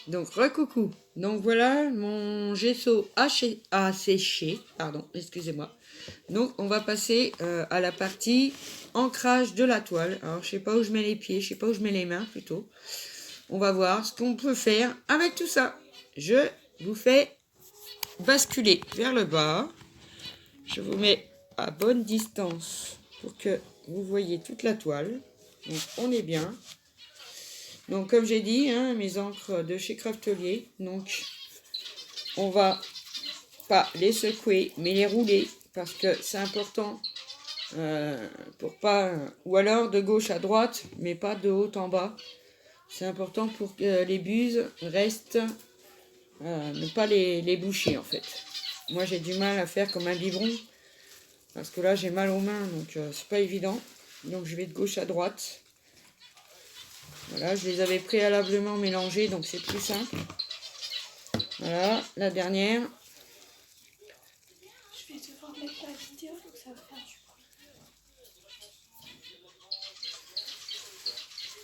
Donc, recoucou. Donc, voilà, mon gesso a séché. Pardon, excusez-moi. Donc, on va passer à la partie ancrage de la toile. Alors, je sais pas où je mets les pieds, je sais pas où je mets les mains, plutôt. On va voir ce qu'on peut faire avec tout ça. Je vous fais basculer vers le bas. Je vous mets à bonne distance pour que vous voyez toute la toile. Donc, on est bien. Donc, comme j'ai dit, hein, mes encres de chez Craftelier. Donc, on va pas les secouer, mais les rouler parce que c'est important pour pas. Ou alors de gauche à droite, mais pas de haut en bas. C'est important pour que les buses restent, ne pas les boucher en fait. Moi, j'ai du mal à faire comme un biberon parce que là, j'ai mal aux mains, donc c'est pas évident. Donc, je vais de gauche à droite. Voilà, je les avais préalablement mélangés, donc c'est plus simple. Voilà, la dernière. Je vais devoir mettre la vidéo, donc ça va faire du bruit.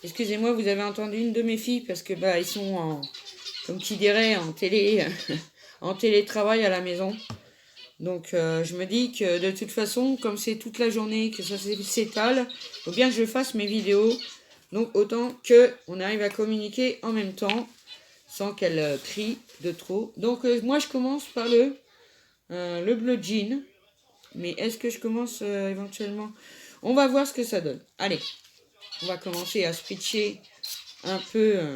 Excusez-moi, vous avez entendu une de mes filles parce que bah ils sont en, comme qui dirait, en télé, en télétravail à la maison. Donc je me dis que de toute façon, comme c'est toute la journée que ça s'étale, il faut bien que je fasse mes vidéos. Donc autant que on arrive à communiquer en même temps sans qu'elle crie de trop. Donc moi je commence par le bleu jean. Mais est-ce que je commence éventuellement? On va voir ce que ça donne. Allez, on va commencer à switcher un peu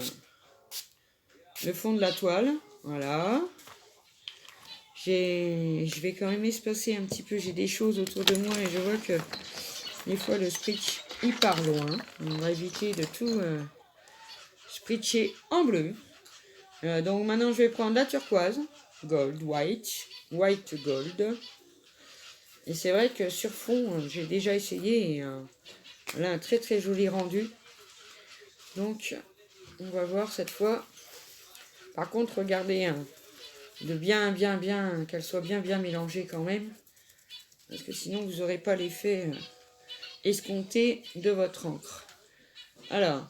le fond de la toile. Voilà. Je vais quand même espacer un petit peu. J'ai des choses autour de moi et je vois que des fois le switch il part loin. On va éviter de tout switcher en bleu. Donc maintenant je vais prendre la turquoise, gold, white, white gold. Et c'est vrai que sur fond, j'ai déjà essayé et là un très très joli rendu. Donc on va voir cette fois. Par contre, regardez de bien qu'elle soit bien mélangée quand même. Parce que sinon vous n'aurez pas l'effet escompté de votre encre. Alors,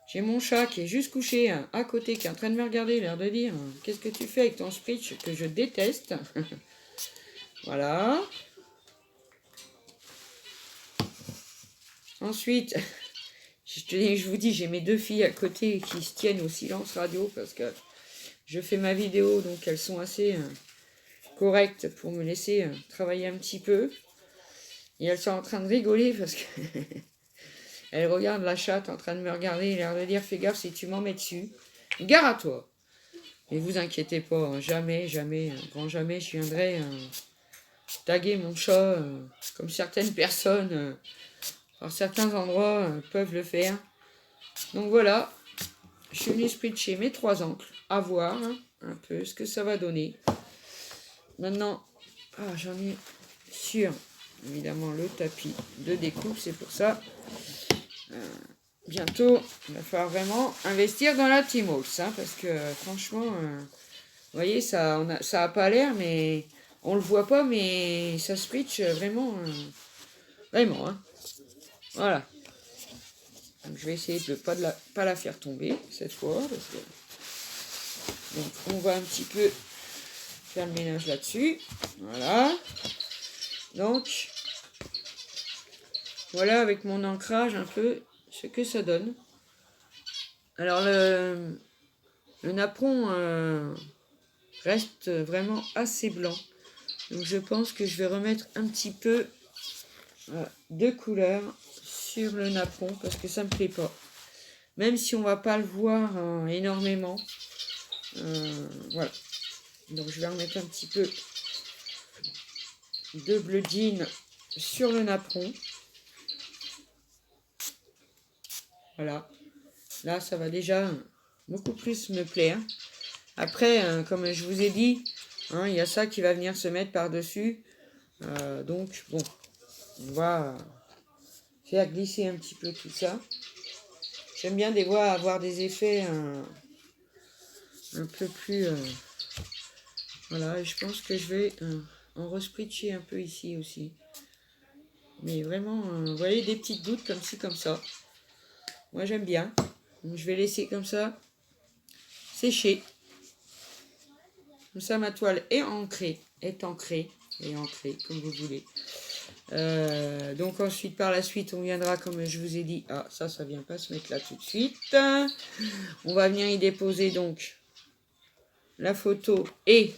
j'ai mon chat qui est juste couché à côté, qui est en train de me regarder, l'air de dire qu'est-ce que tu fais avec ton speech que je déteste. Voilà. Ensuite, je vous dis, j'ai mes deux filles à côté qui se tiennent au silence radio parce que je fais ma vidéo, donc elles sont assez correctes pour me laisser travailler un petit peu. Et elles sont en train de rigoler parce que elles regardent la chatte en train de me regarder, l'air de dire fais gaffe si tu m'en mets dessus. Gare à toi. Et vous inquiétez pas, hein, jamais, grand jamais, je viendrai taguer mon chat comme certaines personnes, par certains endroits, peuvent le faire. Donc voilà, je suis venue switcher mes trois encres, à voir un peu ce que ça va donner. Maintenant, j'en ai sur, évidemment, le tapis de découpe, c'est pour ça. Bientôt, il va falloir vraiment investir dans la Tmall, parce que franchement, vous voyez, ça a pas l'air, mais on le voit pas, mais ça switch vraiment, vraiment. Hein. Voilà. Donc je vais essayer de pas la faire tomber cette fois, parce que donc on va un petit peu faire le ménage là-dessus. Voilà. Donc voilà avec mon ancrage un peu ce que ça donne. Alors le napperon reste vraiment assez blanc. Donc je pense que je vais remettre un petit peu de couleur sur le napperon parce que ça me plaît pas. Même si on va pas le voir énormément. Voilà. Donc je vais remettre un petit peu de bleu jean sur le napperon. Voilà. Là, ça va déjà beaucoup plus me plaire. Après, comme je vous ai dit, il y a ça qui va venir se mettre par-dessus. Donc, bon, on va faire glisser un petit peu tout ça. J'aime bien des fois avoir des effets un peu plus... voilà, et je pense que je vais en resplitcher un peu ici aussi. Mais vraiment, vous voyez, des petites gouttes comme ci, comme ça. Moi, j'aime bien. Donc, je vais laisser comme ça sécher. Comme ça, ma toile est ancrée, comme vous voulez. Donc ensuite, par la suite, on viendra, comme je vous ai dit, ça vient pas se mettre là tout de suite. On va venir y déposer donc la photo et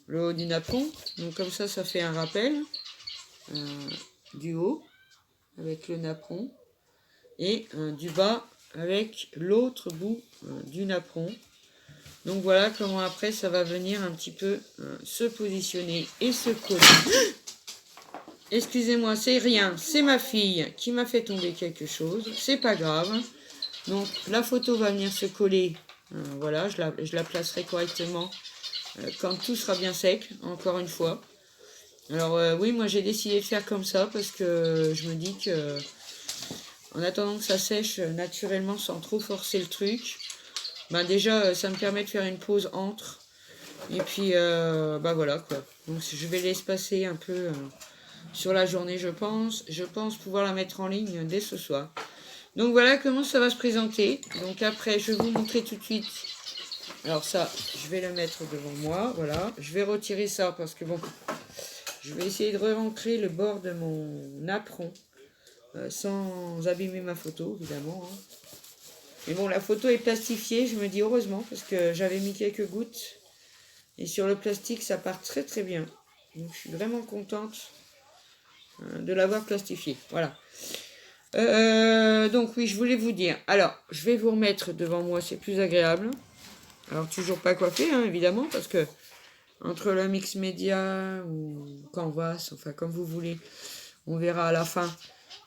le haut du napperon. Donc comme ça fait un rappel du haut avec le napperon et du bas avec l'autre bout du napperon. Donc voilà comment après ça va venir un petit peu se positionner et se coller. Excusez-moi, c'est rien, c'est ma fille qui m'a fait tomber quelque chose, c'est pas grave. Donc la photo va venir se coller, voilà, je la placerai correctement quand tout sera bien sec, encore une fois. Alors oui, moi j'ai décidé de faire comme ça parce que je me dis que en attendant que ça sèche naturellement sans trop forcer le truc, ben déjà ça me permet de faire une pause entre. Et puis bah voilà quoi. Donc je vais l'espacer un peu sur la journée, je pense. Je pense pouvoir la mettre en ligne dès ce soir. Donc voilà comment ça va se présenter. Donc après, je vais vous montrer tout de suite. Alors ça, je vais le mettre devant moi. Voilà. Je vais retirer ça parce que bon, je vais essayer de re-ancrer le bord de mon apron sans abîmer ma photo, évidemment. Hein. Mais bon, la photo est plastifiée, je me dis heureusement, parce que j'avais mis quelques gouttes. Et sur le plastique, ça part très très bien. Donc je suis vraiment contente de l'avoir plastifié. Voilà. Donc oui, je voulais vous dire. Alors, je vais vous remettre devant moi, c'est plus agréable. Alors, toujours pas coiffé, hein, évidemment, parce que entre le mix média ou Canvas, enfin comme vous voulez, on verra à la fin.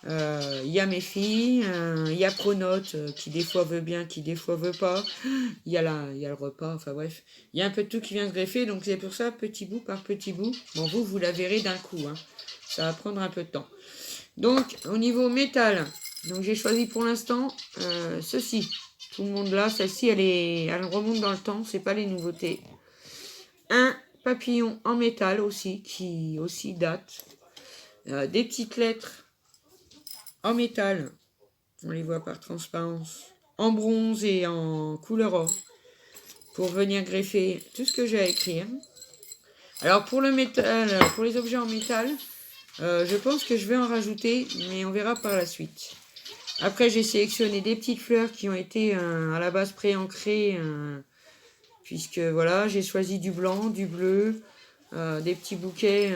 Il y a mes filles, il y a Pronote qui des fois veut bien, qui des fois veut pas. Il y a le repas, enfin bref. Il y a un peu de tout qui vient se greffer, donc c'est pour ça, petit bout par petit bout. Bon, vous la verrez d'un coup, hein. Ça va prendre un peu de temps. Donc, au niveau métal, donc j'ai choisi pour l'instant ceci. Tout le monde là, celle-ci, elle remonte dans le temps, c'est pas les nouveautés. Un papillon en métal aussi, qui aussi date. Des petites lettres en métal, on les voit par transparence, en bronze et en couleur or, pour venir greffer tout ce que j'ai à écrire. Alors pour le métal, pour les objets en métal, je pense que je vais en rajouter, mais on verra par la suite. Après, j'ai sélectionné des petites fleurs qui ont été à la base pré-ancrées, puisque voilà, j'ai choisi du blanc, du bleu, des petits bouquets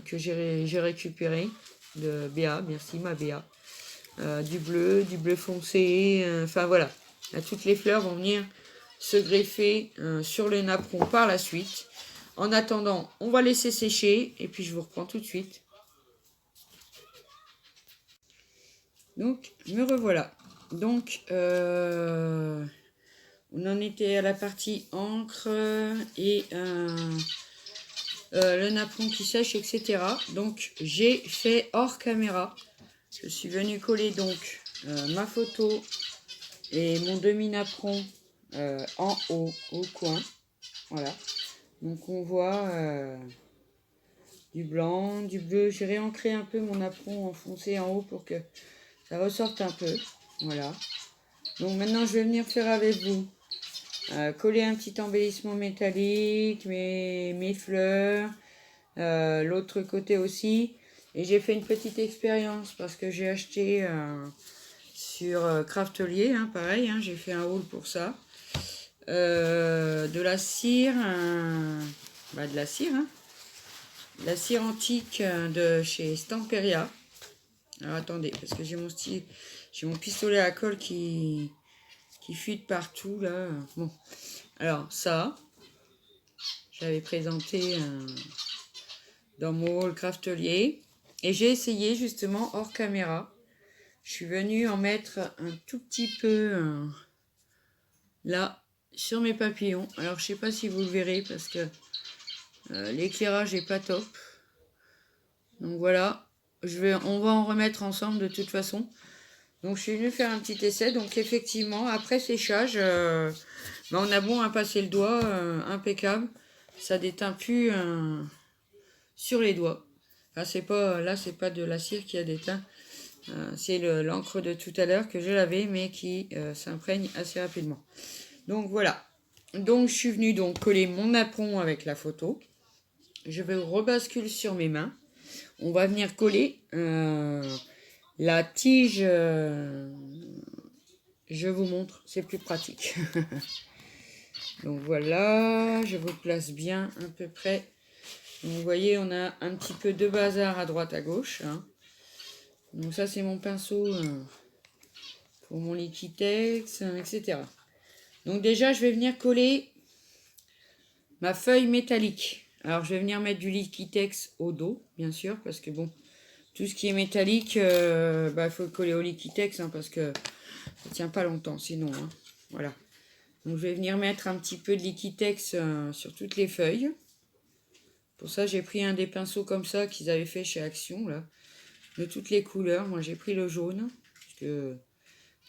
que j'ai récupérés de Béa, merci ma Béa. Du bleu foncé, enfin voilà. Là, toutes les fleurs vont venir se greffer sur le napperon par la suite. En attendant, on va laisser sécher et puis je vous reprends tout de suite. Donc, me revoilà. Donc, on en était à la partie encre et le napperon qui sèche, etc. Donc, j'ai fait hors caméra. Je suis venue coller donc ma photo et mon demi-napperon en haut, au coin. Voilà. Donc, on voit du blanc, du bleu. J'ai réancré un peu mon napperon enfoncé en haut pour que ça ressorte un peu. Voilà. Donc maintenant, je vais venir faire avec vous. Coller un petit embellissement métallique, mes fleurs. L'autre côté aussi. Et j'ai fait une petite expérience parce que j'ai acheté sur Craftelier, hein, pareil, hein, j'ai fait un haul pour ça. De la cire, de la cire, hein. De la cire antique de chez Stamperia. Alors attendez, parce que j'ai mon pistolet à colle qui fuite partout là. Bon, alors ça, j'avais présenté dans mon hall Craftelier et j'ai essayé justement hors caméra. Je suis venue en mettre un tout petit peu là sur mes papillons. Alors je sais pas si vous le verrez parce que l'éclairage est pas top. Donc voilà, on va en remettre ensemble de toute façon. Donc je suis venue faire un petit essai. Donc effectivement, après séchage, on a bon à passer le doigt, impeccable. Ça déteint plus sur les doigts. Enfin, c'est pas de la cire qui a déteint. C'est l'encre de tout à l'heure que je lavais, mais qui s'imprègne assez rapidement. Donc voilà. Donc je suis venue donc coller mon apron avec la photo. Je vais rebasculer sur mes mains. On va venir coller la tige. Je vous montre, c'est plus pratique. Donc voilà, je vous place bien à peu près. Donc, vous voyez, on a un petit peu de bazar à droite à gauche. Hein. Donc ça, c'est mon pinceau pour mon Liquitex, etc. Donc déjà, je vais venir coller ma feuille métallique. Alors, je vais venir mettre du Liquitex au dos, bien sûr, parce que bon, tout ce qui est métallique, il faut le coller au Liquitex, hein, parce que ça tient pas longtemps, sinon. Hein. Voilà. Donc, je vais venir mettre un petit peu de Liquitex sur toutes les feuilles. Pour ça, j'ai pris un des pinceaux comme ça qu'ils avaient fait chez Action, là, de toutes les couleurs. Moi, j'ai pris le jaune, parce que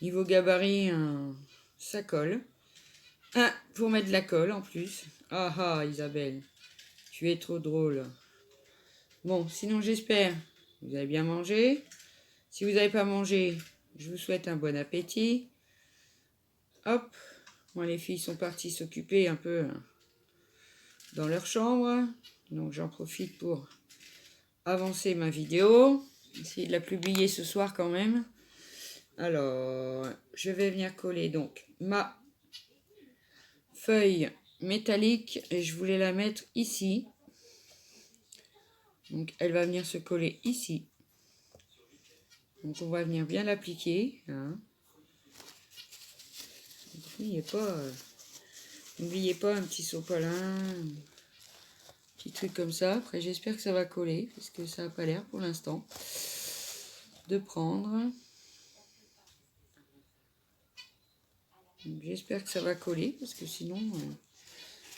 niveau gabarit, ça colle. Pour mettre de la colle en plus. Ah ah, Isabelle, tu es trop drôle. Bon, sinon j'espère que vous avez bien mangé. Si vous n'avez pas mangé, je vous souhaite un bon appétit. Hop, moi les filles sont parties s'occuper un peu dans leur chambre. Donc j'en profite pour avancer ma vidéo. Essayer de la publier ce soir quand même. Alors, je vais venir coller donc ma feuille métallique et je voulais la mettre ici. Donc elle va venir se coller ici. Donc on va venir bien l'appliquer. Hein. N'oubliez pas un petit sopalin, un petit truc comme ça. Après j'espère que ça va coller parce que ça n'a pas l'air pour l'instant de prendre. J'espère que ça va coller parce que sinon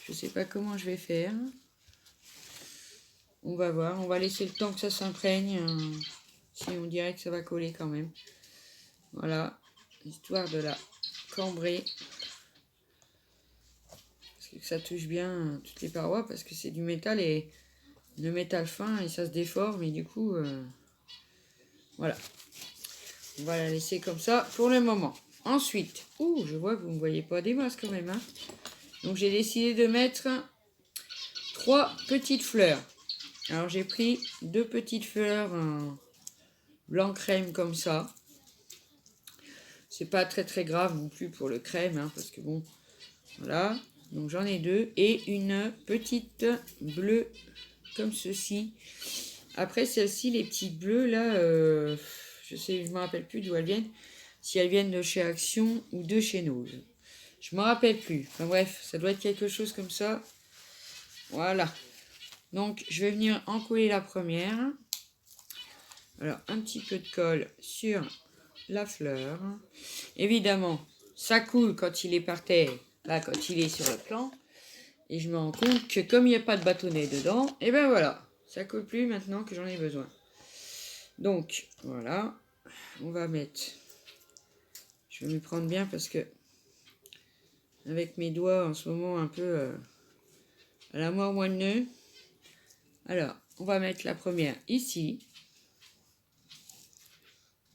je sais pas comment je vais faire. On va voir, on va laisser le temps que ça s'imprègne. Si on dirait que ça va coller quand même. Voilà, histoire de la cambrer. Parce que ça touche bien toutes les parois parce que c'est du métal et le métal fin et ça se déforme et du coup, voilà. On va la laisser comme ça pour le moment. Ensuite, je vois que vous ne me voyez pas des masses quand même. Hein. Donc j'ai décidé de mettre 3 petites fleurs. Alors j'ai pris 2 petites fleurs blanc crème comme ça. C'est pas très très grave non plus pour le crème, hein, parce que bon, voilà. Donc j'en ai 2 et une petite bleue comme ceci. Après celle-ci, les petites bleues là, je me rappelle plus d'où elles viennent. Si elles viennent de chez Action ou de chez Nose. Je me rappelle plus. Enfin bref, ça doit être quelque chose comme ça. Voilà. Donc je vais venir en coller la première. Alors un petit peu de colle sur la fleur. Évidemment, ça coule quand il est par terre, là quand il est sur le plan. Et je me rends compte que comme il n'y a pas de bâtonnet dedans, et ben voilà, ça coule plus maintenant que j'en ai besoin. Donc voilà, on va mettre. Je vais me prendre bien parce que avec mes doigts en ce moment un peu à la mort moelleux. Alors, on va mettre la première ici.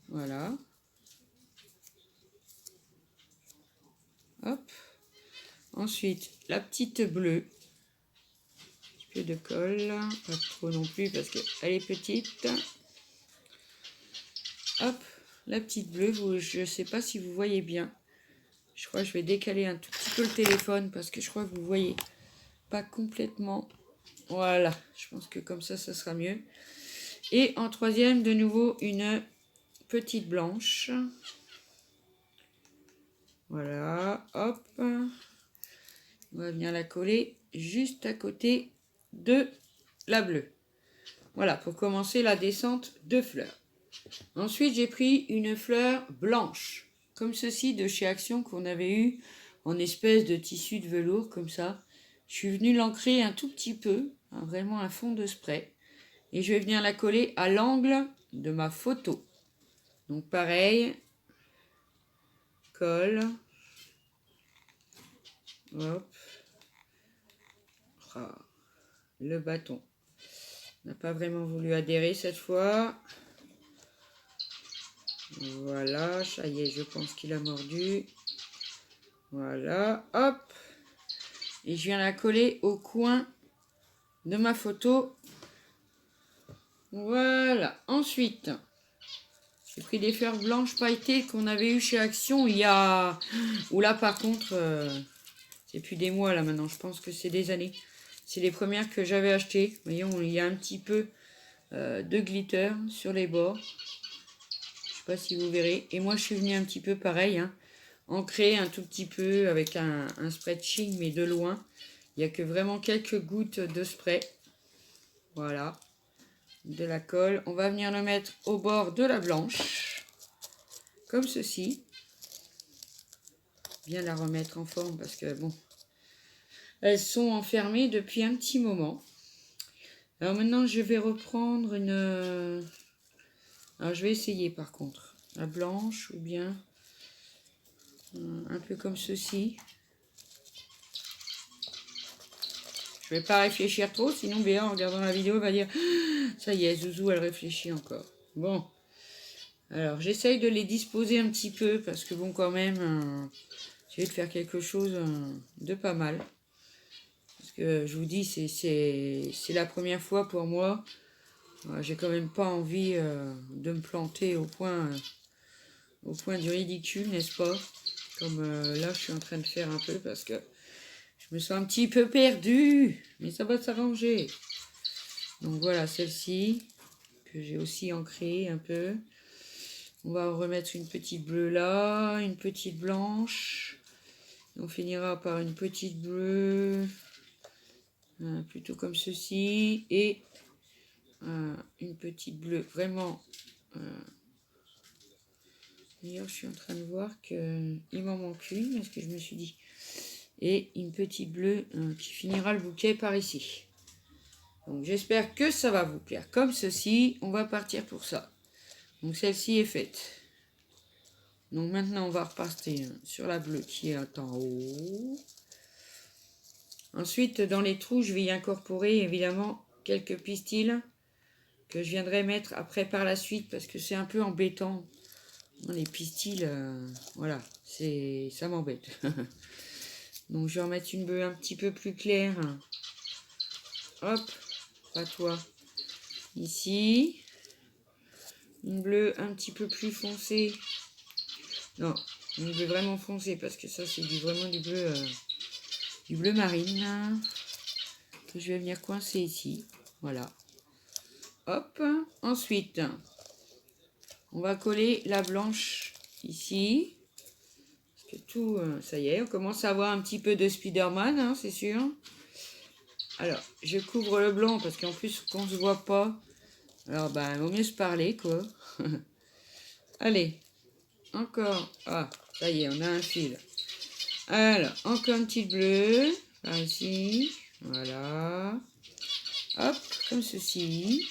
Voilà. Hop. Ensuite, la petite bleue. Un petit peu de colle. Pas trop non plus parce qu'elle est petite. Hop. La petite bleue. Je ne sais pas si vous voyez bien. Je crois que je vais décaler un tout petit peu le téléphone parce que je crois que vous voyez pas complètement. Voilà. Je pense que comme ça sera mieux. Et en troisième, de nouveau, une petite blanche. Voilà, hop. On va venir la coller juste à côté de la bleue. Voilà, pour commencer la descente de fleurs. Ensuite, j'ai pris une fleur blanche, comme ceci de chez Action qu'on avait eu en espèce de tissu de velours, comme ça. Je suis venue l'ancrer un tout petit peu, vraiment un fond de spray. Et je vais venir la coller à l'angle de ma photo. Donc pareil, colle. Hop. Ah, le bâton n'a pas vraiment voulu adhérer cette fois. Voilà, ça y est, je pense qu'il a mordu. Voilà, hop. Et je viens la coller au coin de ma photo. Voilà. Ensuite, j'ai pris des fleurs blanches pailletées qu'on avait eu chez Action il y a... Ou là, par contre, c'est plus des mois là maintenant. Je pense que c'est des années. C'est les premières que j'avais achetées. Voyons, il y a un petit peu de glitter sur les bords. Je sais pas si vous verrez. Et moi, je suis venue un petit peu pareil, hein, ancrer un tout petit peu avec un spray Ching, mais de loin. Il n'y a que vraiment quelques gouttes de spray. Voilà. De la colle. On va venir le mettre au bord de la blanche. Comme ceci. Bien la remettre en forme parce que bon, elles sont enfermées depuis un petit moment. Alors maintenant, je vais reprendre une... Alors je vais essayer par contre. La blanche ou bien un peu comme ceci. Je vais pas réfléchir trop, sinon Béa en regardant la vidéo va dire « Ça y est, Zouzou, elle réfléchit encore. » Bon. Alors j'essaye de les disposer un petit peu parce que bon quand même, j'ai de faire quelque chose de pas mal. Parce que je vous dis, c'est la première fois pour moi. J'ai quand même pas envie de me planter au point du ridicule, n'est-ce pas? Comme là, je suis en train de faire un peu parce que je me sens un petit peu perdue. Mais ça va s'arranger. Donc voilà, celle-ci, que j'ai aussi ancrée un peu. On va remettre une petite bleue là, une petite blanche. Et on finira par une petite bleue, plutôt comme ceci. Et une petite bleue vraiment... D'ailleurs, je suis en train de voir qu'il m'en manque une, parce que je me suis dit. Et une petite bleue qui finira le bouquet par ici. Donc j'espère que ça va vous plaire. Comme ceci, on va partir pour ça. Donc celle-ci est faite. Donc maintenant, on va repartir sur la bleue qui est en haut. Ensuite, dans les trous, je vais y incorporer évidemment quelques pistils que je viendrai mettre après par la suite, parce que c'est un peu embêtant. Les pistils, voilà, ça m'embête. Donc je vais en mettre une bleue un petit peu plus claire. Hop, pas toi. Ici. Une bleue un petit peu plus foncée. Non, une bleue vraiment foncée, parce que ça c'est vraiment du bleu marine. Que je vais venir coincer ici. Voilà. Hop. Ensuite, on va coller la blanche ici. Parce que tout, ça y est, on commence à avoir un petit peu de Spider-Man, hein, c'est sûr. Alors, je couvre le blanc parce qu'en plus, qu'on ne se voit pas. Alors, bah, il vaut mieux se parler, quoi. Allez, encore. Ah, ça y est, on a un fil. Alors, encore une petite bleue. Par ici. Voilà. Hop, comme ceci.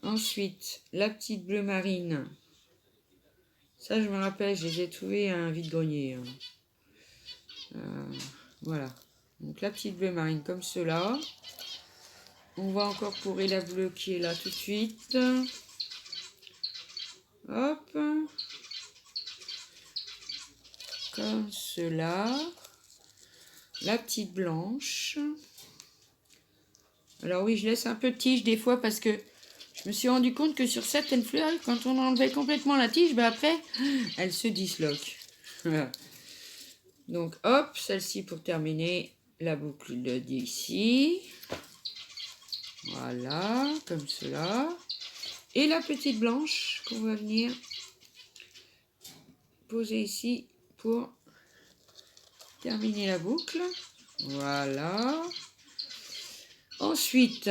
Ensuite, la petite bleue marine. Ça, je me rappelle, je les ai trouvés à un vide-grenier. Voilà. Donc, la petite bleue marine comme cela. On va incorporer la bleue qui est là tout de suite. Hop. Comme cela. La petite blanche. Alors oui, je laisse un peu de tige des fois parce que je me suis rendu compte que sur certaines fleurs, quand on enlevait complètement la tige, ben après, elle se disloque. Voilà. Donc hop, celle-ci pour terminer la boucle d'ici. Voilà, comme cela. Et la petite blanche qu'on va venir poser ici pour terminer la boucle. Voilà. Ensuite,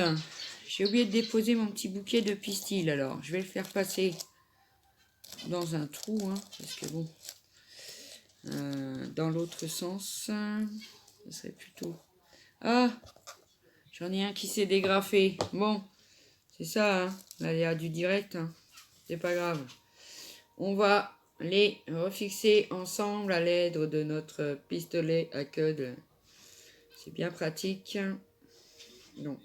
j'ai oublié de déposer mon petit bouquet de pistils. Alors, je vais le faire passer dans un trou, hein, parce que bon, dans l'autre sens, ça serait plutôt... Ah, j'en ai un qui s'est dégrafé. Bon, c'est ça, hein, l'aléa du direct, hein. C'est pas grave. On va les refixer ensemble à l'aide de notre pistolet à queue. C'est bien pratique. Donc,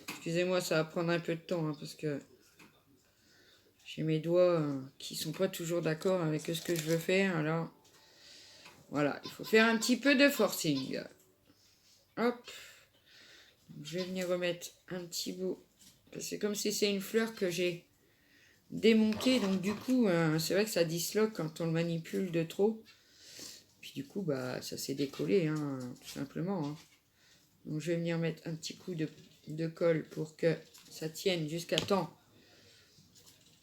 excusez-moi, ça va prendre un peu de temps, hein, parce que j'ai mes doigts qui sont pas toujours d'accord avec ce que je veux faire. Alors, Voilà, il faut faire un petit peu de forcing. Hop. Je vais venir remettre un petit bout. C'est comme si c'est une fleur que j'ai démontée. Donc du coup, c'est vrai que ça disloque quand on le manipule de trop. Puis du coup, bah, ça s'est décollé, hein, tout simplement. Hein. Donc je vais venir mettre un petit coup de colle pour que ça tienne jusqu'à temps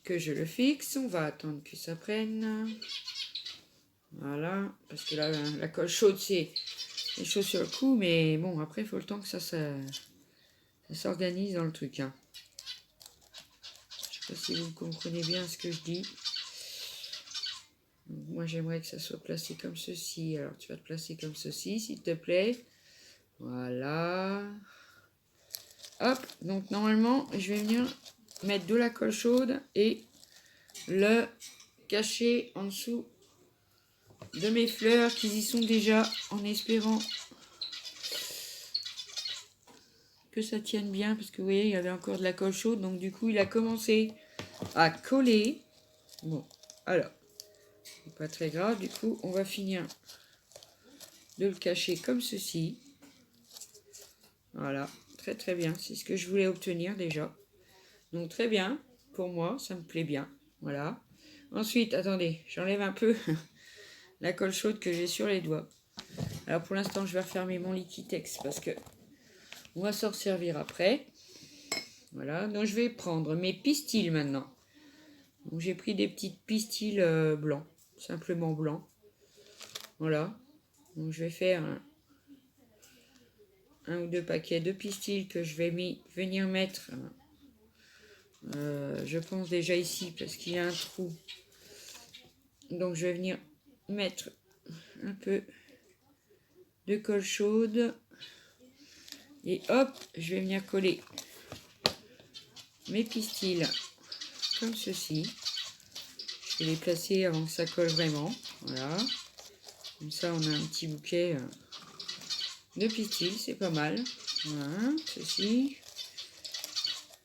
que je le fixe. On va attendre que ça prenne. Voilà, parce que là, la colle chaude, c'est chaud sur le coup, mais bon, après, il faut le temps que ça s'organise dans le truc. Hein. Je sais pas si vous comprenez bien ce que je dis. Donc, moi, j'aimerais que ça soit placé comme ceci. Alors, tu vas te placer comme ceci, s'il te plaît. Voilà. Hop, donc normalement, je vais venir mettre de la colle chaude et le cacher en dessous de mes fleurs qui y sont déjà, en espérant que ça tienne bien, parce que vous voyez, il y avait encore de la colle chaude, donc du coup, il a commencé à coller. Bon, alors, c'est pas très grave, du coup, on va finir de le cacher comme ceci. Voilà, très très bien, c'est ce que je voulais obtenir déjà. Donc très bien, pour moi, ça me plaît bien, voilà. Ensuite, attendez, j'enlève un peu la colle chaude que j'ai sur les doigts. Alors pour l'instant, je vais refermer mon Liquitex parce que on va s'en servir après. Voilà, donc je vais prendre mes pistils maintenant. Donc j'ai pris des petites pistils blancs, simplement blancs. Voilà, donc je vais faire un ou deux paquets de pistils que je vais venir mettre, je pense déjà ici parce qu'il y a un trou. Donc je vais venir mettre un peu de colle chaude et hop, je vais venir coller mes pistils comme ceci. Je vais les placer avant que ça colle vraiment. Voilà. Comme ça, on a un petit bouquet de pistils, c'est pas mal. Voilà, ceci.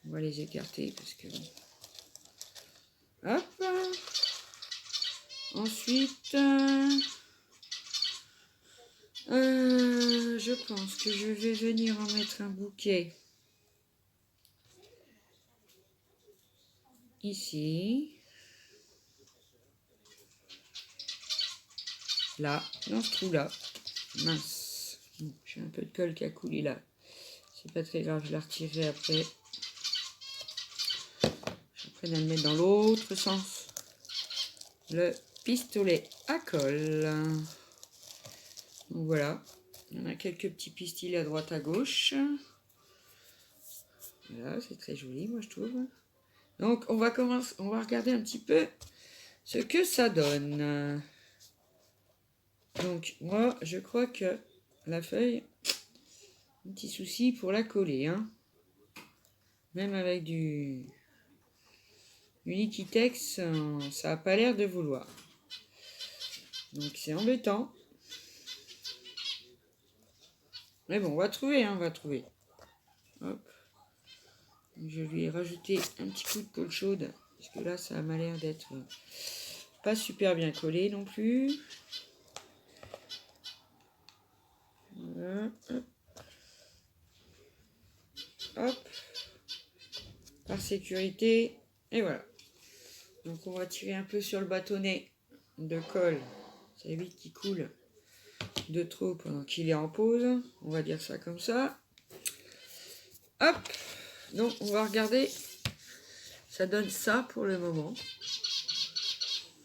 On va les écarter parce que... Hop. Ensuite, je pense que je vais venir en mettre un bouquet ici. Là, dans ce trou-là. Mince. J'ai un peu de colle qui a coulé là. C'est pas très grave, je la retirerai après. Je vais le mettre dans l'autre sens. Le pistolet à colle. Donc voilà. On a quelques petits pistils à droite à gauche. Voilà, c'est très joli, moi je trouve. Donc on va regarder un petit peu ce que ça donne. Donc moi je crois que la feuille, un petit souci pour la coller, hein. Même avec du Liquitex, ça n'a pas l'air de vouloir. Donc c'est embêtant. Mais bon, on va trouver, hein, on va trouver. Hop. Je lui ai rajouté un petit coup de colle chaude, parce que là ça m'a l'air d'être pas super bien collé non plus. Voilà, hop. Hop. Par sécurité. Et voilà. Donc on va tirer un peu sur le bâtonnet de colle. Ça évite qu'il coule de trop pendant qu'il est en pause. On va dire ça comme ça. Hop. Donc on va regarder. Ça donne ça pour le moment.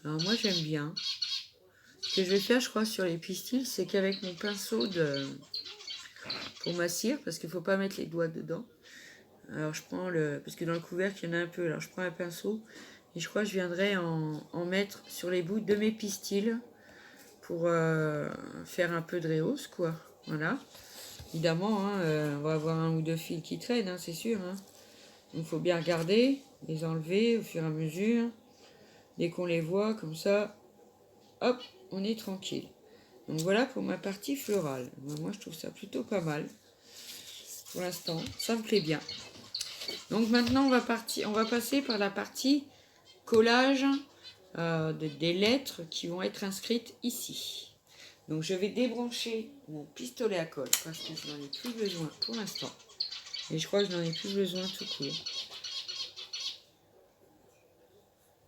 Alors moi j'aime bien. Ce que je vais faire, je crois, sur les pistils, c'est qu'avec mon pinceau pour ma cire, parce qu'il ne faut pas mettre les doigts dedans. Alors je prends parce que dans le couvercle il y en a un peu. Alors je prends un pinceau et je crois que je viendrai en mettre sur les bouts de mes pistils pour faire un peu de rehausse, quoi. Voilà. Évidemment, hein, on va avoir un ou deux fils qui traînent, hein, c'est sûr. Hein. Donc il faut bien regarder, les enlever au fur et à mesure. Dès qu'on les voit, comme ça, hop, on est tranquille. Donc voilà pour ma partie florale. Moi je trouve ça plutôt pas mal. Pour l'instant, ça me plaît bien. Donc maintenant on va passer par la partie collage des lettres qui vont être inscrites ici. Donc je vais débrancher mon pistolet à colle parce que je n'en ai plus besoin pour l'instant. Et je crois que je n'en ai plus besoin tout court.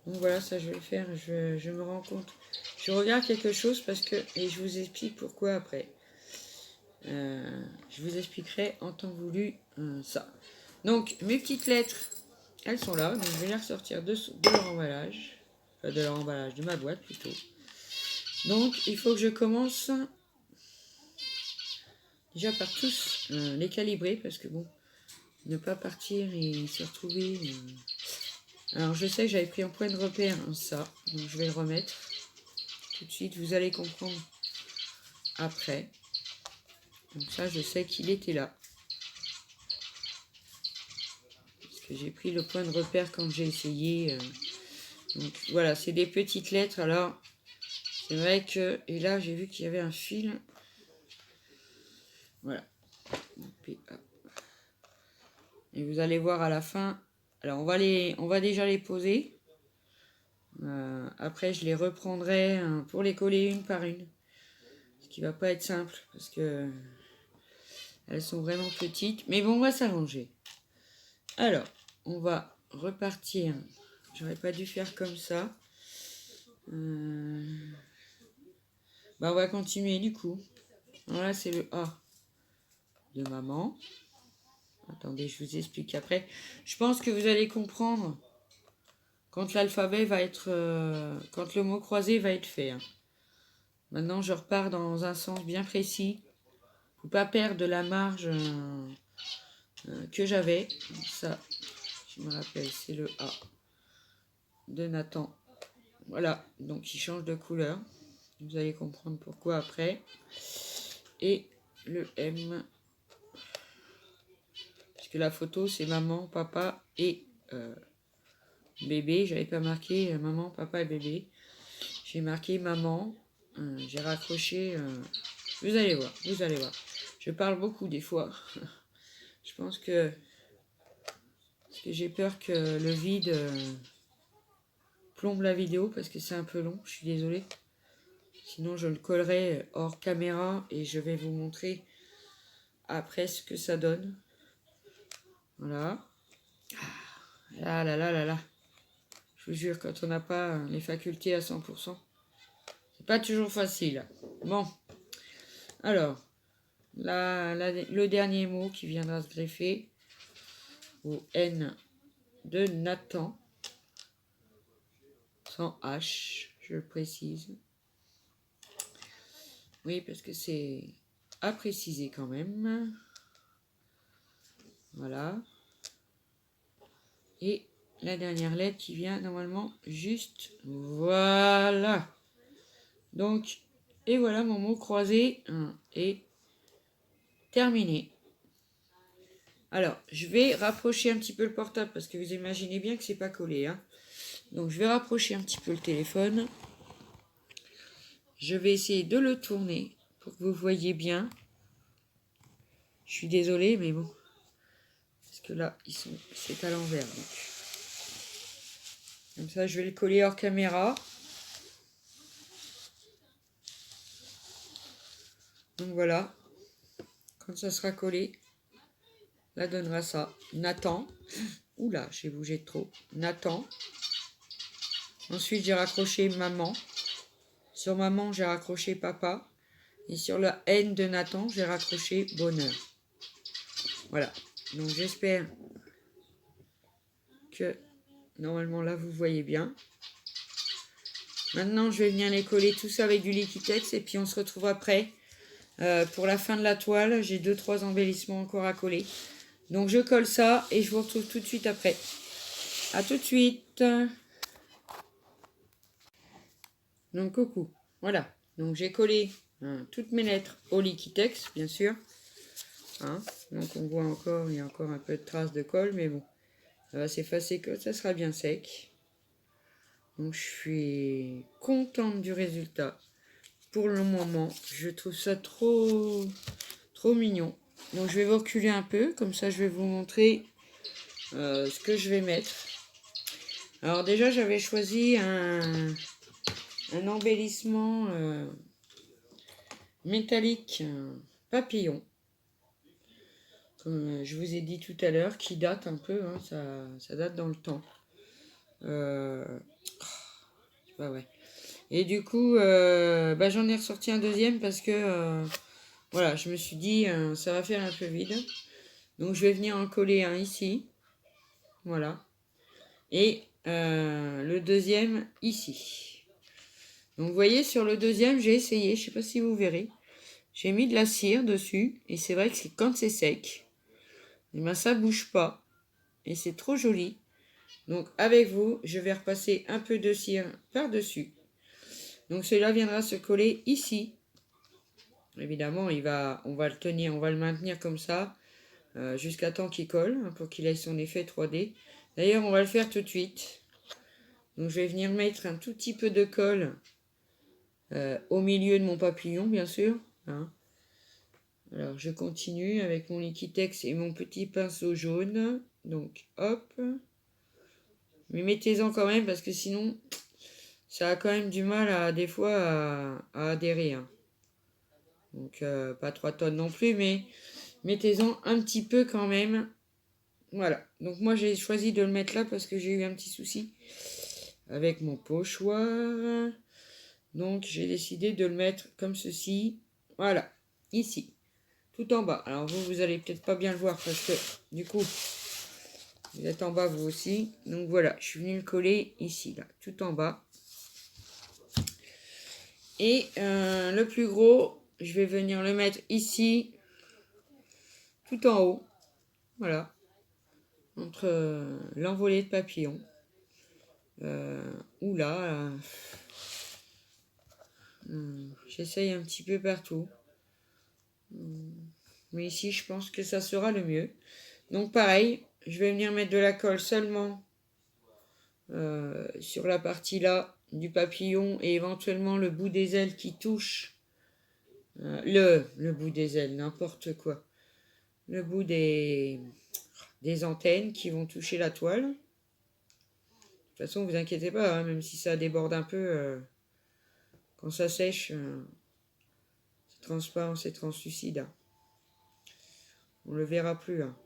Donc voilà, ça je vais le faire, je me rends compte. Je regarde quelque chose parce que, et je vous explique pourquoi après. Je vous expliquerai en temps voulu ça. Donc mes petites lettres, elles sont là, donc je vais les ressortir de leur emballage. Enfin, de leur emballage, de ma boîte plutôt. Donc il faut que je commence déjà par tous les calibrer parce que bon, ne pas partir et se retrouver... Alors je sais que j'avais pris en point de repère ça, donc je vais le remettre tout de suite, vous allez comprendre après. Donc ça je sais qu'il était là. Parce que j'ai pris le point de repère quand j'ai essayé. Donc voilà, c'est des petites lettres. Alors c'est vrai que... Et là j'ai vu qu'il y avait un fil. Voilà. Et vous allez voir à la fin. Alors on va déjà les poser. Après je les reprendrai pour les coller une par une. Ce qui va pas être simple parce que elles sont vraiment petites. Mais bon, on va s'arranger. Alors, on va repartir. J'aurais pas dû faire comme ça. Bah on va continuer du coup. Voilà, c'est le A de maman. Attendez, je vous explique après. Je pense que vous allez comprendre quand l'alphabet va être... quand le mot croisé va être fait. Maintenant, je repars dans un sens bien précis. Faut pas perdre la marge que j'avais. Ça, je me rappelle, c'est le A de Nathan. Voilà, donc il change de couleur. Vous allez comprendre pourquoi après. Et le M. Puisque la photo, c'est maman, papa et bébé. J'avais pas marqué maman, papa et bébé. J'ai marqué maman. J'ai raccroché. Vous allez voir, vous allez voir. Je parle beaucoup des fois. Je pense que... Parce que j'ai peur que le vide plombe la vidéo parce que c'est un peu long. Je suis désolée. Sinon, je le collerai hors caméra et je vais vous montrer après ce que ça donne. Voilà. Ah là là là là. Je vous jure, quand on n'a pas les facultés à 100%, c'est pas toujours facile. Bon. Alors, le dernier mot qui viendra se greffer au N de Nathan. Sans H, je le précise. Oui, parce que c'est à préciser quand même. Voilà. Et la dernière lettre qui vient normalement juste. Voilà. Donc, et voilà, mon mot croisé est terminé. Alors, je vais rapprocher un petit peu le portable parce que vous imaginez bien que c'est pas collé. Donc, je vais rapprocher un petit peu le téléphone. Je vais essayer de le tourner pour que vous voyez bien. Je suis désolée, mais bon. Parce que là, c'est à l'envers. Comme ça, je vais le coller hors caméra. Donc voilà. Quand ça sera collé, là donnera ça. Nathan. Oula, j'ai bougé de trop. Nathan. Ensuite, j'ai raccroché maman. Sur maman, j'ai raccroché papa. Et sur la N de Nathan, j'ai raccroché bonheur. Voilà. Donc j'espère que normalement là, vous voyez bien. Maintenant, je vais venir les coller tous avec du Liquitex. Et puis, on se retrouve après pour la fin de la toile. J'ai 2-3 embellissements encore à coller. Donc, je colle ça et je vous retrouve tout de suite après. À tout de suite. Donc, coucou. Voilà. Donc, j'ai collé toutes mes lettres au Liquitex, bien sûr. Donc, on voit encore, il y a encore un peu de traces de colle. Mais bon, ça va s'effacer que ça sera bien sec. Donc, je suis contente du résultat. Pour le moment, je trouve ça trop mignon. Donc, je vais vous reculer un peu. Comme ça, je vais vous montrer ce que je vais mettre. Alors, déjà, j'avais choisi un embellissement métallique papillon. Comme je vous ai dit tout à l'heure, qui date un peu, hein, ça date dans le temps. Ouais. Et du coup, j'en ai ressorti un deuxième parce que, voilà, je me suis dit, ça va faire un peu vide. Donc, je vais venir en coller un ici. Voilà. Et le deuxième ici. Donc, vous voyez, sur le deuxième, j'ai essayé, je sais pas si vous verrez. J'ai mis de la cire dessus. Et c'est vrai que quand c'est sec, eh ben, ça bouge pas. Et c'est trop joli. Donc, avec vous, je vais repasser un peu de cire par-dessus. Donc, cela viendra se coller ici. Évidemment, on va le tenir, on va le maintenir comme ça jusqu'à temps qu'il colle, hein, pour qu'il ait son effet 3D. D'ailleurs, on va le faire tout de suite. Donc, je vais venir mettre un tout petit peu de colle au milieu de mon papillon, bien sûr. Hein. Alors, je continue avec mon Liquitex et mon petit pinceau jaune. Donc, hop. Mais mettez-en quand même parce que sinon, ça a quand même du mal des fois à adhérer. Hein. Donc, pas 3 tonnes non plus, mais mettez-en un petit peu quand même. Voilà. Donc, moi, j'ai choisi de le mettre là parce que j'ai eu un petit souci avec mon pochoir. Donc, j'ai décidé de le mettre comme ceci. Voilà. Ici. Tout en bas. Alors, vous allez peut-être pas bien le voir parce que, du coup, vous êtes en bas vous aussi. Donc, voilà. Je suis venu le coller ici, là. Tout en bas. Et le plus gros, je vais venir le mettre ici, tout en haut. Voilà. Entre l'envolée de papillons. Ou là. J'essaye un petit peu partout. Mais ici, je pense que ça sera le mieux. Donc, pareil, je vais venir mettre de la colle seulement sur la partie là du papillon et éventuellement le bout des ailes qui touche. Le bout des ailes, n'importe quoi. Le bout des antennes qui vont toucher la toile. De toute façon, vous inquiétez pas, hein, même si ça déborde un peu, quand ça sèche, c'est transparent, c'est translucide. Hein. On le verra plus. Hein.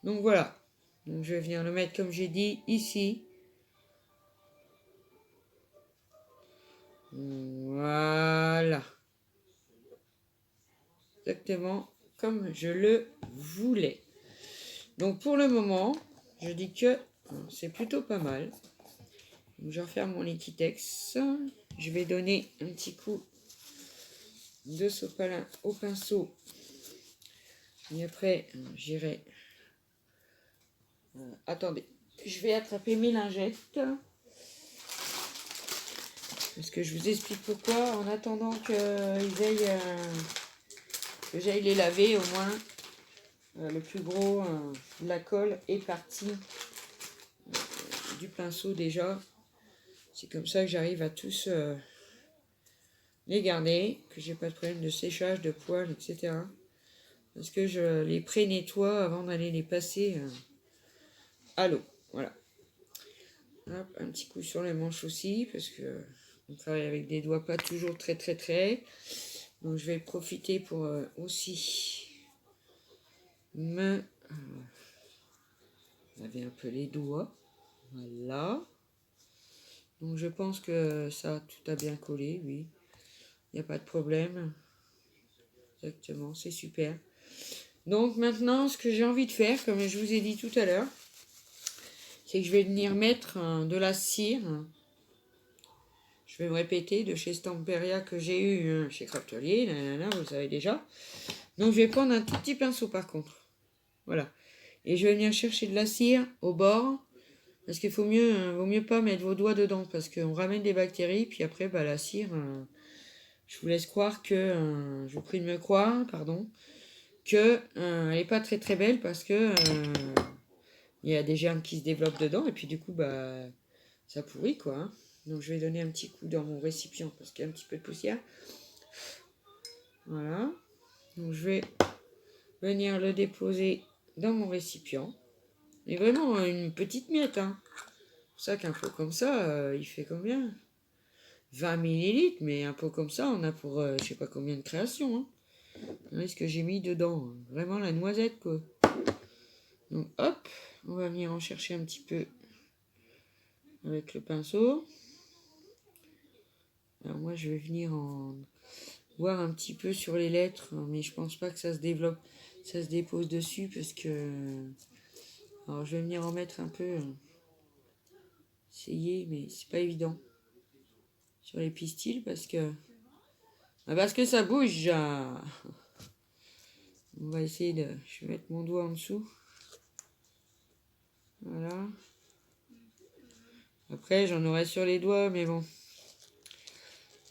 Donc voilà. Donc je vais venir le mettre comme j'ai dit ici. Voilà. Exactement comme je le voulais. Donc pour le moment, je dis que c'est plutôt pas mal. Donc je vais refaire mon Liquitex. Je vais donner un petit coup de sopalin au pinceau. Et après, j'irai... attendez, je vais attraper mes lingettes. Parce que je vous explique pourquoi. En attendant qu'ils aillent, que j'aille les laver, au moins, le plus gros de la colle est parti du pinceau déjà. C'est comme ça que j'arrive à tous les garder, que j'ai pas de problème de séchage, de poils, etc. Parce que je les pré-nettoie avant d'aller les passer à l'eau. Voilà. Hop, un petit coup sur les manches aussi, parce que on travaille avec des doigts pas toujours très. Donc je vais profiter pour aussi me laver un peu les doigts. Voilà. Donc je pense que ça, tout a bien collé, oui. Il n'y a pas de problème. Exactement, c'est super. Donc maintenant, ce que j'ai envie de faire, comme je vous ai dit tout à l'heure, c'est que je vais venir mettre de la cire. Je vais me répéter, de chez Stamperia que j'ai eu chez Craftelier, vous le savez déjà. Donc je vais prendre un tout petit pinceau par contre. Voilà. Et je vais venir chercher de la cire au bord. Parce qu'il vaut mieux pas mettre vos doigts dedans. Parce qu'on ramène des bactéries. Puis après, la cire, je vous laisse croire que... je vous prie de me croire, pardon. Que elle n'est pas très belle parce que... il y a des germes qui se développent dedans. Et puis du coup, ça pourrit quoi. Hein. Donc je vais donner un petit coup dans mon récipient. Parce qu'il y a un petit peu de poussière. Voilà. Donc je vais venir le déposer dans mon récipient. Et vraiment une petite miette. Hein. C'est pour ça qu'un pot comme ça, il fait combien? 20 millilitres, mais un pot comme ça, on a pour je sais pas combien de créations. Hein. Regardez ce que j'ai mis dedans. Vraiment la noisette, quoi. Donc, hop, on va venir en chercher un petit peu avec le pinceau. Alors, moi, je vais venir en voir un petit peu sur les lettres, mais je pense pas que ça se développe, ça se dépose dessus parce que. Alors, je vais venir en mettre un peu. Essayer, mais c'est pas évident sur les pistils parce que ça bouge. On va essayer de. Je vais mettre mon doigt en dessous. Voilà. Après, j'en aurai sur les doigts, mais bon.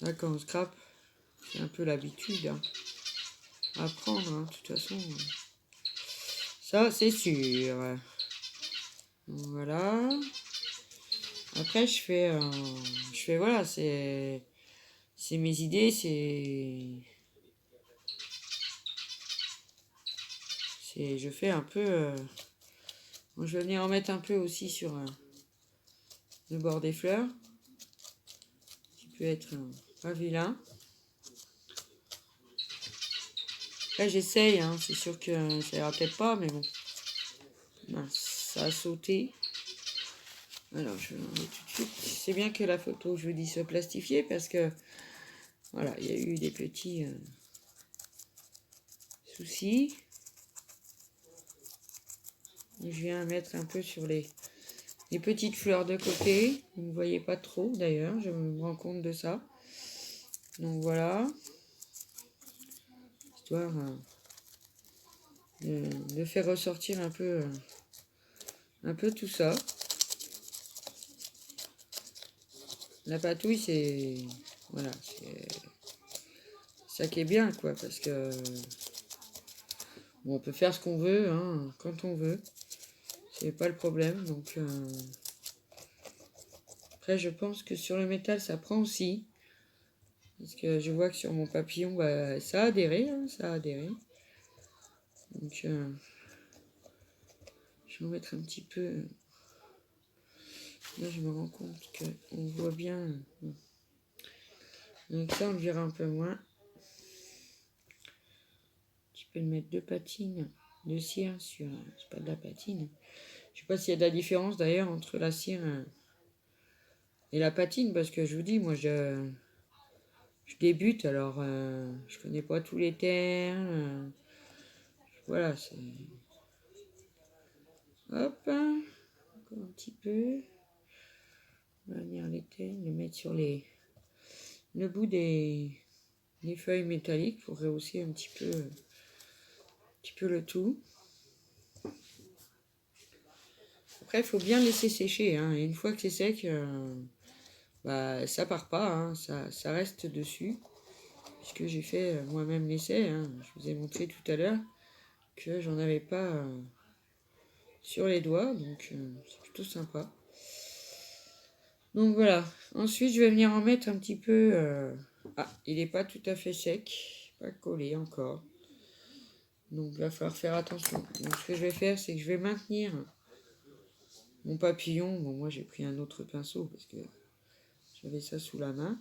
Là, quand on scrape, c'est un peu l'habitude à apprendre, hein, de toute façon. Ça, c'est sûr. Donc, voilà. Après, je fais voilà, c'est mes idées, je fais un peu. Bon, je vais venir en mettre un peu aussi sur le bord des fleurs, qui peut être pas vilain. Là, j'essaye, hein, c'est sûr que ça ira peut-être pas, mais bon. Mince, ça a sauté. Alors, je vais l'enlever tout de suite. C'est bien que la photo, je vous dis, soit plastifiée, parce que, voilà, il y a eu des petits soucis. Et je viens mettre un peu sur les petites fleurs de côté. Vous ne voyez pas trop, d'ailleurs, je me rends compte de ça. Donc, voilà. Histoire de faire ressortir un peu tout ça. La patouille, c'est voilà, c'est ça qui est bien, quoi, parce que bon, on peut faire ce qu'on veut, hein, quand on veut, c'est pas le problème. Donc après, je pense que sur le métal, ça prend aussi, parce que je vois que sur mon papillon, bah, ça a adhéré, hein, ça a adhéré. Donc je vais en mettre un petit peu. Là, je me rends compte qu'on voit bien. Donc ça, on le verra un peu moins. Tu peux le mettre 2 patines de cire sur. C'est pas de la patine. Je sais pas s'il y a de la différence d'ailleurs entre la cire et la patine, parce que je vous dis, moi je débute, alors je connais pas tous les termes. Voilà, c'est. Hop, hein, encore un petit peu. On va venir les mettre sur le bout des feuilles métalliques pour rehausser un petit peu le tout. Après, il faut bien laisser sécher, hein, et une fois que c'est sec, bah, ça part pas, hein, ça reste dessus. Puisque j'ai fait moi-même l'essai, hein, je vous ai montré tout à l'heure que j'en avais pas sur les doigts, donc c'est plutôt sympa. Donc voilà, ensuite je vais venir en mettre un petit peu. Ah, il n'est pas tout à fait sec, pas collé encore. Donc il va falloir faire attention. Donc ce que je vais faire, c'est que je vais maintenir mon papillon. Bon, moi j'ai pris un autre pinceau parce que j'avais ça sous la main.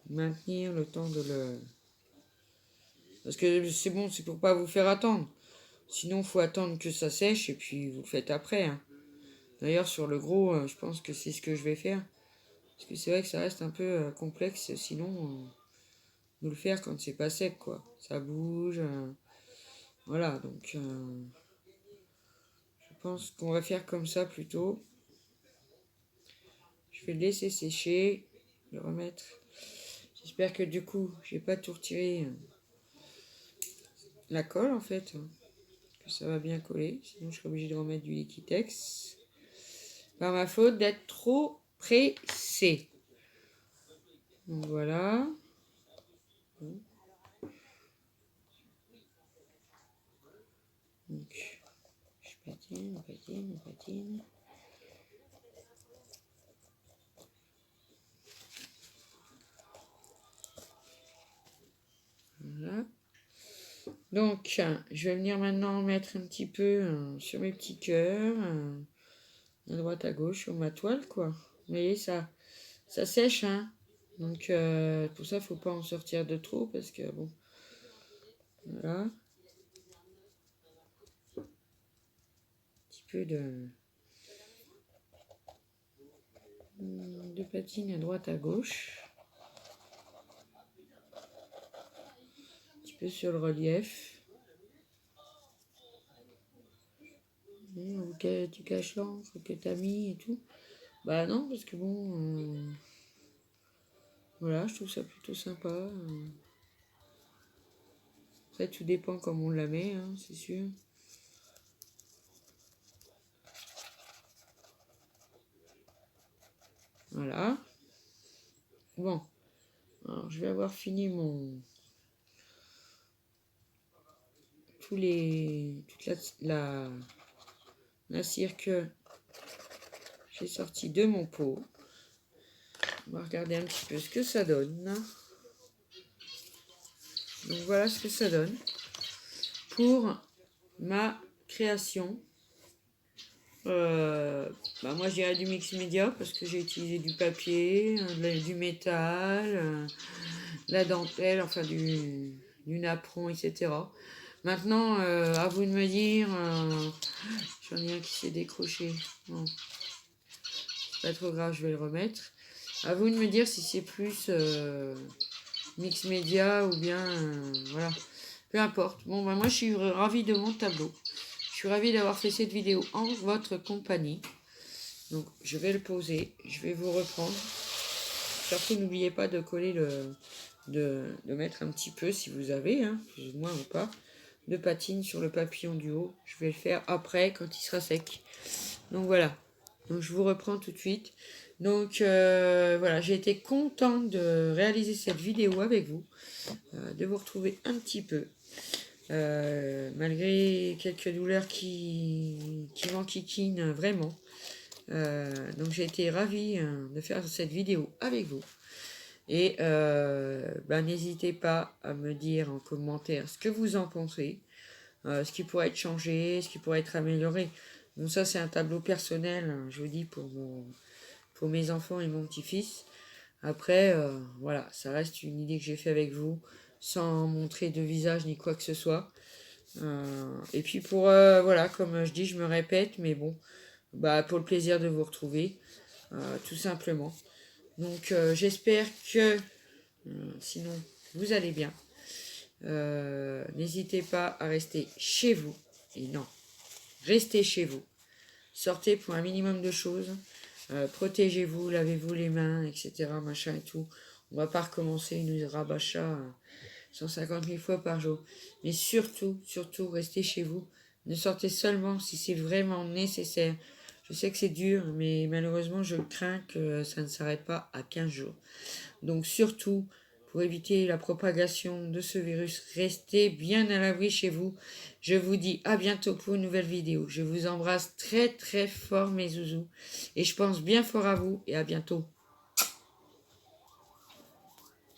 Maintenir le temps de le. Parce que c'est bon, c'est pour pas vous faire attendre. Sinon, il faut attendre que ça sèche et puis vous le faites après. Hein. D'ailleurs, sur le gros, je pense que c'est ce que je vais faire. Parce que c'est vrai que ça reste un peu complexe, sinon, de le faire quand c'est pas sec, quoi. Ça bouge. Voilà, donc je pense qu'on va faire comme ça plutôt. Je vais le laisser sécher, le remettre. J'espère que du coup, j'ai pas tout retiré la colle en fait. Que ça va bien coller. Sinon, je serai obligée de remettre du Liquitex. Par ma faute d'être trop pressée. Donc voilà. Donc, je patine. Voilà. Donc, je vais venir maintenant mettre un petit peu sur mes petits cœurs, à droite à gauche, sur ma toile, quoi. Vous voyez, ça ça sèche, hein. Donc, pour ça, faut pas en sortir de trop parce que, bon, voilà. Un petit peu de patine à droite, à gauche. Un petit peu sur le relief. Ok, tu caches l'encre que t'as mis et tout. Bah non, parce que bon, voilà, je trouve ça plutôt sympa. Après, tout dépend comment on la met, hein, c'est sûr. Voilà. Bon, alors je vais avoir fini toute la cire que j'ai sortie de mon pot. On va regarder un petit peu ce que ça donne. Donc voilà ce que ça donne pour ma création. Moi j'irais du mix média parce que j'ai utilisé du papier, du métal, la dentelle, enfin du napperon, etc. Maintenant, à vous de me dire, j'en ai un qui s'est décroché. Bon, c'est pas trop grave, je vais le remettre. À vous de me dire si c'est plus mix média ou bien voilà, peu importe. Bon, moi je suis ravie de mon tableau. Je suis ravie d'avoir fait cette vidéo en votre compagnie. Donc je vais le poser, je vais vous reprendre. Surtout n'oubliez pas de coller de mettre un petit peu si vous avez, hein, plus ou moins ou pas, de patine sur le papillon du haut. Je vais le faire après quand il sera sec. Donc voilà. Donc je vous reprends tout de suite. Donc voilà, j'ai été contente de réaliser cette vidéo avec vous, de vous retrouver un petit peu. Malgré quelques douleurs qui m'enquiquinent vraiment. Donc j'ai été ravie de faire cette vidéo avec vous. Et n'hésitez pas à me dire en commentaire ce que vous en pensez, ce qui pourrait être changé, ce qui pourrait être amélioré. Bon, ça c'est un tableau personnel, hein, je vous dis, pour mes enfants et mon petit-fils. Après, voilà, ça reste une idée que j'ai fait avec vous, sans montrer de visage ni quoi que ce soit. Et puis voilà, comme je dis, je me répète, mais bon, pour le plaisir de vous retrouver, tout simplement. Donc j'espère que, sinon, vous allez bien. N'hésitez pas à rester chez vous. Et non, restez chez vous. Sortez pour un minimum de choses. Protégez-vous, lavez-vous les mains, etc. Machin et tout. On va pas recommencer une rabacha 150 000 fois par jour. Mais surtout, surtout, restez chez vous. Ne sortez seulement si c'est vraiment nécessaire. Je sais que c'est dur, mais malheureusement, je crains que ça ne s'arrête pas à 15 jours. Donc surtout, pour éviter la propagation de ce virus, restez bien à l'abri chez vous. Je vous dis à bientôt pour une nouvelle vidéo. Je vous embrasse très très fort mes zouzous. Et je pense bien fort à vous et à bientôt.